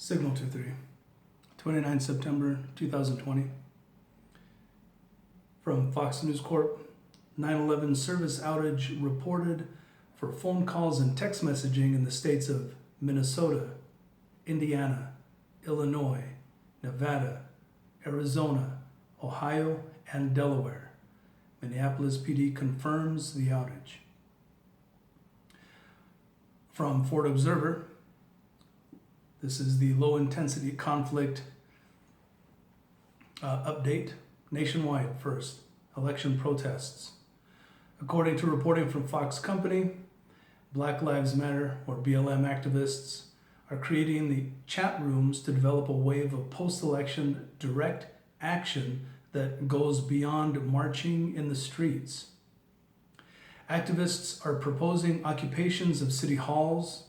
Signal 2-3, 29 September 2020. From Fox News Corp, 9/11 service outage reported for phone calls and text messaging in the states of Minnesota, Indiana, Illinois, Nevada, Arizona, Ohio, and Delaware. Minneapolis PD confirms the outage. From Fort Observer, this is the low-intensity conflict update. Nationwide first, election protests. According to reporting from Fox Company, Black Lives Matter, or BLM activists, are creating the chat rooms to develop a wave of post-election direct action that goes beyond marching in the streets. Activists are proposing occupations of city halls,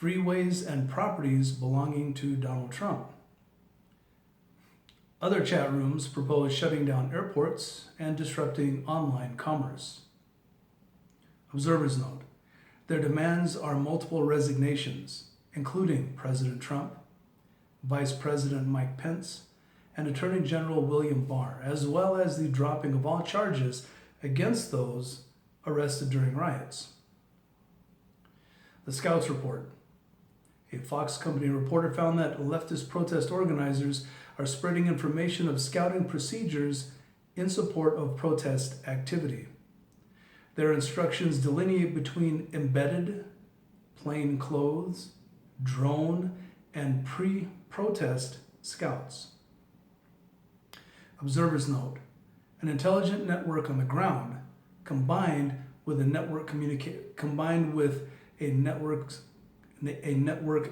freeways, and properties belonging to Donald Trump. Other chat rooms propose shutting down airports and disrupting online commerce. Observers note, their demands are multiple resignations, including President Trump, Vice President Mike Pence, and Attorney General William Barr, as well as the dropping of all charges against those arrested during riots. The Scouts report. A Fox Company reporter found that leftist protest organizers are spreading information of scouting procedures in support of protest activity. Their instructions delineate between embedded, plain clothes, drone, and pre-protest scouts. Observers note, an intelligent network on the ground combined with a network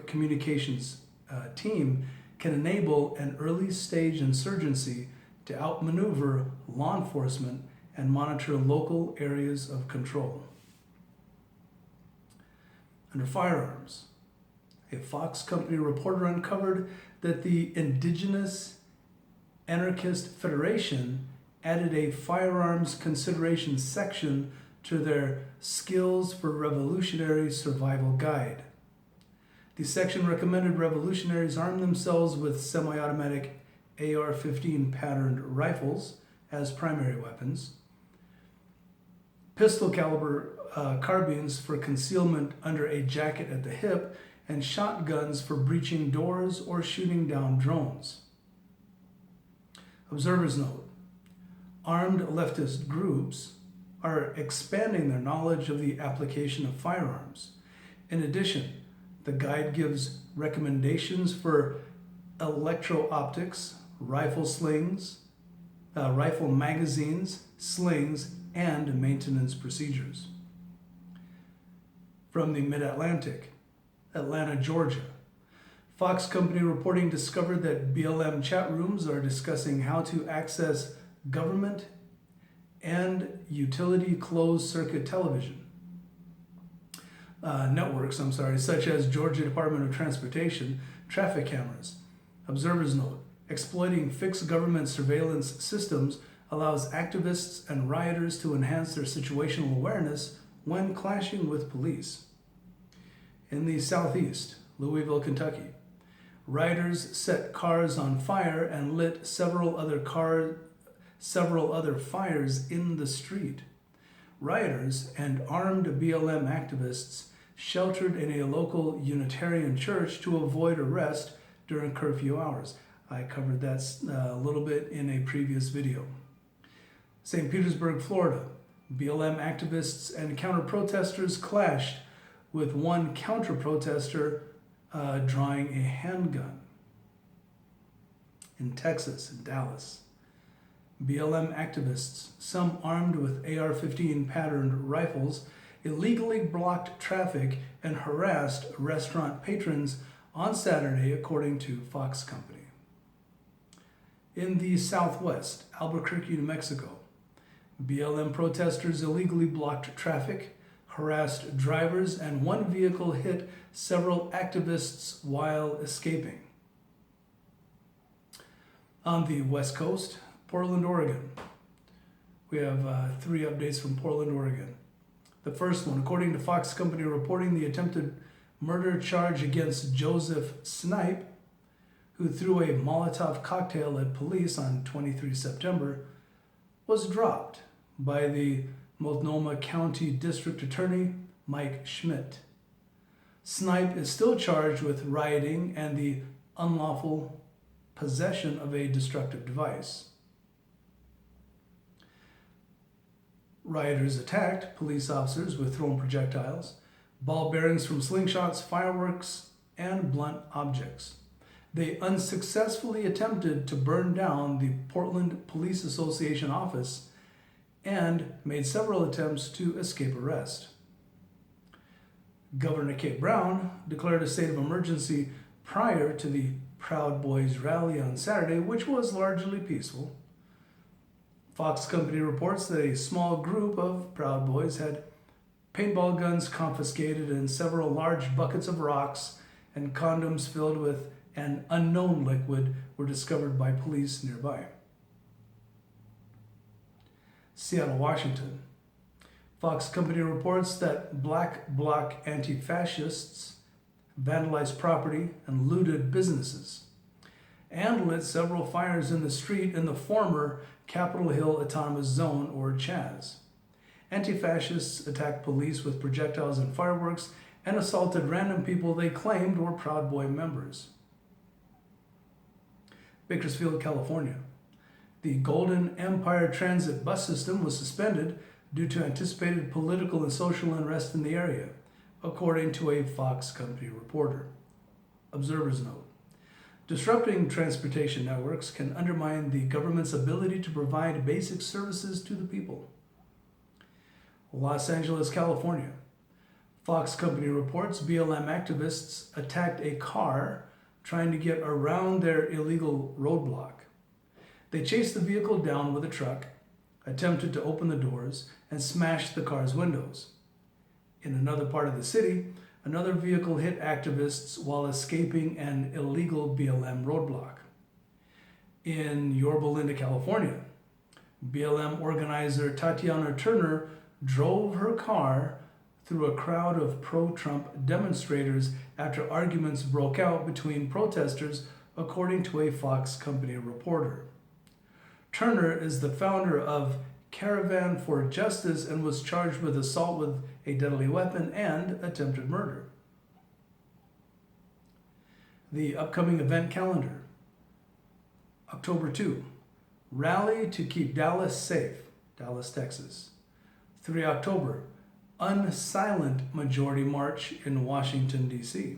communications team can enable an early stage insurgency to outmaneuver law enforcement and monitor local areas of control. Under firearms, a Fox Company reporter uncovered that the Indigenous Anarchist Federation added a firearms consideration section to their Skills for Revolutionary Survival Guide. The section recommended revolutionaries arm themselves with semi-automatic AR-15 patterned rifles as primary weapons, pistol caliber carbines for concealment under a jacket at the hip, and shotguns for breaching doors or shooting down drones. Observers note, armed leftist groups are expanding their knowledge of the application of firearms. In addition, the guide gives recommendations for electro-optics, rifle magazines, slings, and maintenance procedures. From the Mid-Atlantic, Atlanta, Georgia, Fox Company reporting discovered that BLM chat rooms are discussing how to access government and utility closed-circuit television networks, such as Georgia Department of Transportation traffic cameras. Observers note, exploiting fixed government surveillance systems allows activists and rioters to enhance their situational awareness when clashing with police. In the Southeast, Louisville, Kentucky, rioters set cars on fire and lit several other fires in the street. Rioters and armed BLM activists sheltered in a local Unitarian church to avoid arrest during curfew hours. I covered that a little bit in a previous video. St. Petersburg, Florida, BLM activists and counter-protesters clashed, with one counter-protester drawing a handgun. In Texas, in Dallas, BLM activists, some armed with AR-15 patterned rifles, illegally blocked traffic and harassed restaurant patrons on Saturday, according to Fox Company. In the Southwest, Albuquerque, New Mexico, BLM protesters illegally blocked traffic, harassed drivers, and one vehicle hit several activists while escaping. On the West Coast, Portland, Oregon. We have 3 updates from Portland, Oregon. The first one, according to Fox Company reporting, the attempted murder charge against Joseph Snipe who threw a Molotov cocktail at police on 23 September, was dropped by the Multnomah County District Attorney Mike Schmidt. Snipe is still charged with rioting and the unlawful possession of a destructive device. Rioters attacked police officers with thrown projectiles, ball bearings from slingshots, fireworks, and blunt objects. They unsuccessfully attempted to burn down the Portland Police Association office and made several attempts to escape arrest. Governor Kate Brown declared a state of emergency prior to the Proud Boys rally on Saturday, which was largely peaceful. Fox Company reports that a small group of Proud Boys had paintball guns confiscated and several large buckets of rocks and condoms filled with an unknown liquid were discovered by police nearby. Seattle, Washington. Fox Company reports that Black Bloc anti-fascists vandalized property and looted businesses and lit several fires in the street in the former Capitol Hill Autonomous Zone, or CHAZ. Anti-fascists attacked police with projectiles and fireworks and assaulted random people they claimed were Proud Boy members. Bakersfield, California. The Golden Empire Transit bus system was suspended due to anticipated political and social unrest in the area, according to a Fox Company reporter. Observer's note. Disrupting transportation networks can undermine the government's ability to provide basic services to the people. Los Angeles, California. Fox Company reports BLM activists attacked a car trying to get around their illegal roadblock. They chased the vehicle down with a truck, attempted to open the doors, and smashed the car's windows. In another part of the city, another vehicle hit activists while escaping an illegal BLM roadblock. In Yorba Linda, California, BLM organizer Tatiana Turner drove her car through a crowd of pro-Trump demonstrators after arguments broke out between protesters, according to a Fox Company reporter. Turner is the founder of Caravan for Justice and was charged with assault with a deadly weapon and attempted murder. The upcoming event calendar. October 2, Rally to Keep Dallas Safe, Dallas, Texas. 3 October, Unsilent Majority March in Washington, D.C.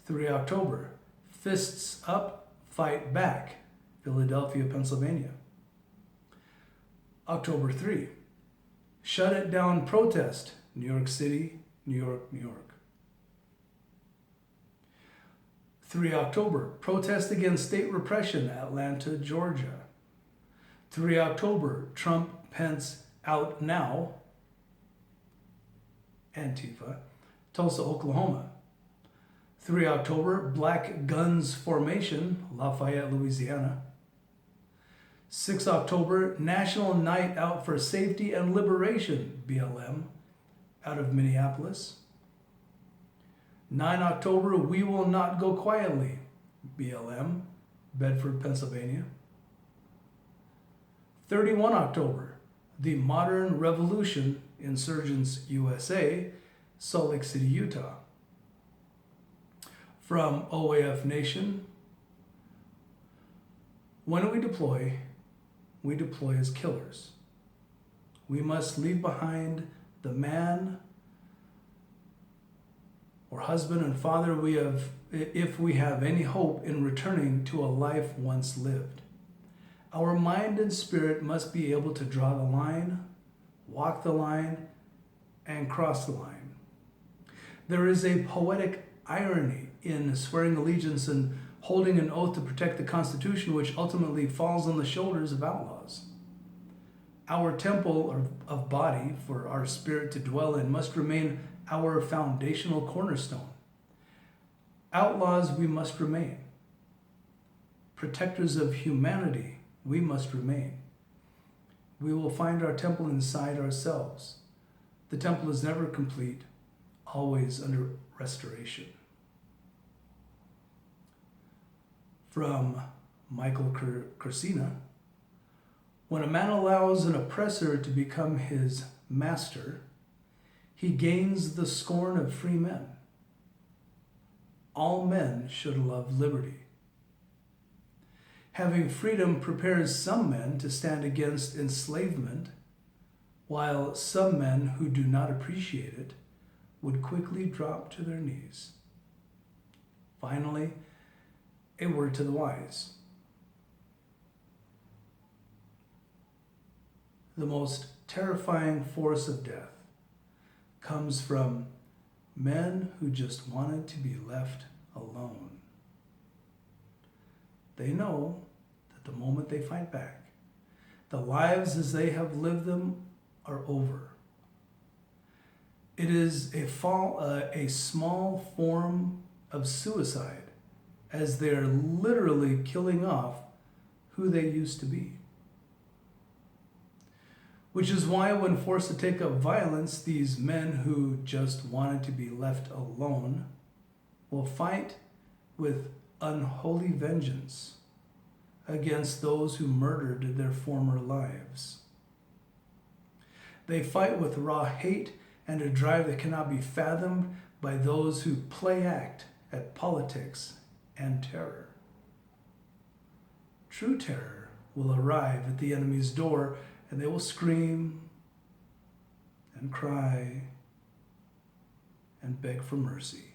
3 October, Fists Up, Fight Back, Philadelphia, Pennsylvania. October 3, Shut It Down Protest, New York City, New York, New York. 3 October, Protest Against State Repression, Atlanta, Georgia. 3 October, Trump, Pence, Out Now, Antifa, Tulsa, Oklahoma. 3 October, Black Guns Formation, Lafayette, Louisiana. 6 October, National Night Out for Safety and Liberation, BLM, out of Minneapolis. 9 October, We Will Not Go Quietly, BLM, Bedford, Pennsylvania. 31 October, The Modern Revolution, Insurgents USA, Salt Lake City, Utah. From OAF Nation, when we deploy as killers. We must leave behind the man or husband and father if we have any hope in returning to a life once lived. Our mind and spirit must be able to draw the line, walk the line, and cross the line. There is a poetic irony in swearing allegiance and holding an oath to protect the Constitution, which ultimately falls on the shoulders of outlaws. Our temple of body for our spirit to dwell in must remain our foundational cornerstone. Outlaws we must remain. Protectors of humanity we must remain. We will find our temple inside ourselves. The temple is never complete, always under restoration. From Michael Corsina, when a man allows an oppressor to become his master, he gains the scorn of free men. All men should love liberty. Having freedom prepares some men to stand against enslavement, while some men who do not appreciate it would quickly drop to their knees. Finally, a word to the wise. The most terrifying force of death comes from men who just wanted to be left alone. They know that the moment they fight back, the lives as they have lived them are over. It is a small form of suicide, as they're literally killing off who they used to be. Which is why when forced to take up violence, these men who just wanted to be left alone will fight with unholy vengeance against those who murdered their former lives. They fight with raw hate and a drive that cannot be fathomed by those who play act at politics and terror. True terror will arrive at the enemy's door, and they will scream and cry and beg for mercy.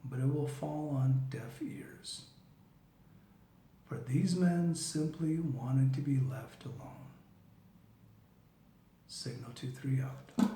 But it will fall on deaf ears, for these men simply wanted to be left alone. Signal 2-3 out.